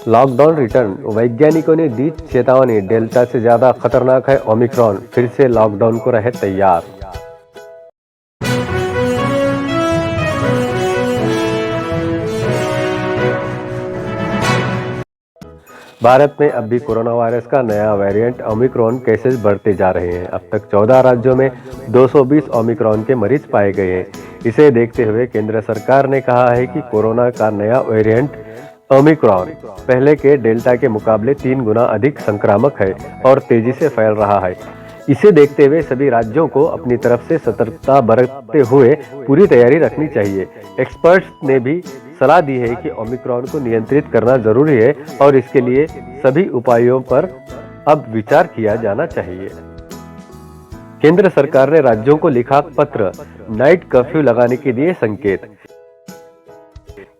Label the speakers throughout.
Speaker 1: Lockdown return, वैज्ञानिकों ने दी चेतावनी, डेल्टा से ज्यादा खतरनाक है ओमिक्रॉन, फिर से लॉकडाउन को रहे तैयार। भारत में अब भी कोरोना वायरस का नया वेरिएंट ओमिक्रॉन केसेस बढ़ते जा रहे हैं। अब तक 14 राज्यों में 220 ओमिक्रॉन के मरीज पाए गए हैं। इसे देखते हुए केंद्र सरकार ने कहा है कि कोरोना का नया वेरिएंट ओमिक्रॉन पहले के डेल्टा के मुकाबले 3 गुना अधिक संक्रामक है और तेजी से फैल रहा है। इसे देखते हुए सभी राज्यों को अपनी तरफ से सतर्कता बरतते हुए पूरी तैयारी रखनी चाहिए। एक्सपर्ट्स ने भी सलाह दी है कि ओमिक्रॉन को नियंत्रित करना जरूरी है और इसके लिए सभी उपायों पर अब विचार किया जाना चाहिए। केंद्र सरकार ने राज्यों को लिखा पत्र, नाइट कर्फ्यू लगाने के दिए संकेत।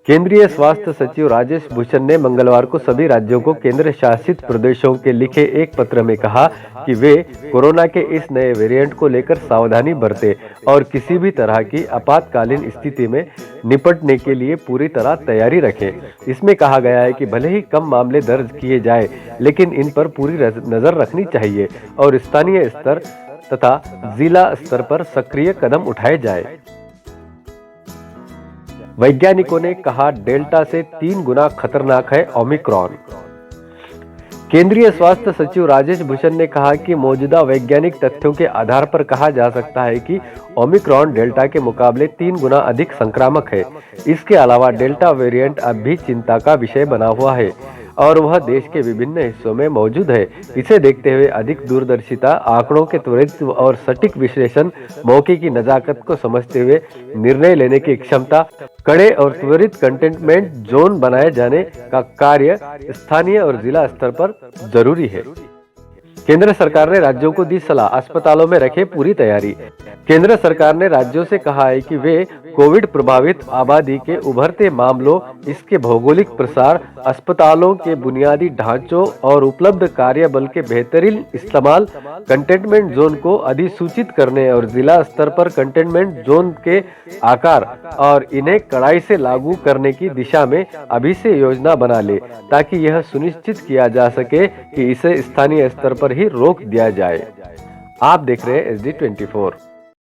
Speaker 1: केंद्रीय स्वास्थ्य सचिव राजेश भूषण ने मंगलवार को सभी राज्यों को केंद्र शासित प्रदेशों के लिखे एक पत्र में कहा कि वे कोरोना के इस नए वेरिएंट को लेकर सावधानी बरतें और किसी भी तरह की आपातकालीन स्थिति में निपटने के लिए पूरी तरह तैयारी रखें। इसमें कहा गया है कि भले ही कम मामले दर्ज किए जाए, लेकिन इन पर पूरी नजर रखनी चाहिए और स्थानीय स्तर तथा जिला स्तर पर सक्रिय कदम उठाए जाए। वैज्ञानिकों ने कहा, डेल्टा से 3 गुना खतरनाक है ओमिक्रॉन। केंद्रीय स्वास्थ्य सचिव राजेश भूषण ने कहा कि मौजूदा वैज्ञानिक तथ्यों के आधार पर कहा जा सकता है कि ओमिक्रॉन डेल्टा के मुकाबले 3 गुना अधिक संक्रामक है। इसके अलावा डेल्टा वेरिएंट अब भी चिंता का विषय बना हुआ है और वह देश के विभिन्न हिस्सों में मौजूद है। इसे देखते हुए अधिक दूरदर्शिता, आंकड़ों के त्वरित और सटीक विश्लेषण, मौके की नजाकत को समझते हुए निर्णय लेने की क्षमता, कड़े और त्वरित कंटेनमेंट जोन बनाए जाने का कार्य स्थानीय और जिला स्तर पर जरूरी है। केंद्र सरकार ने राज्यों को दी सलाह, अस्पतालों में रखे पूरी तैयारी। केंद्र सरकार ने राज्यों से कहा है कि वे कोविड प्रभावित आबादी के उभरते मामलों, इसके भौगोलिक प्रसार, अस्पतालों के बुनियादी ढांचों और उपलब्ध कार्य बल के बेहतरीन इस्तेमाल, कंटेनमेंट जोन को अधिसूचित करने और जिला स्तर पर कंटेनमेंट जोन के आकार और इन्हें कड़ाई से लागू करने की दिशा में अभी से योजना बना ले, ताकि यह सुनिश्चित किया जा सके कि इसे स्थानीय स्तर पर ही रोक दिया जाए। आप देख रहे हैं SD24।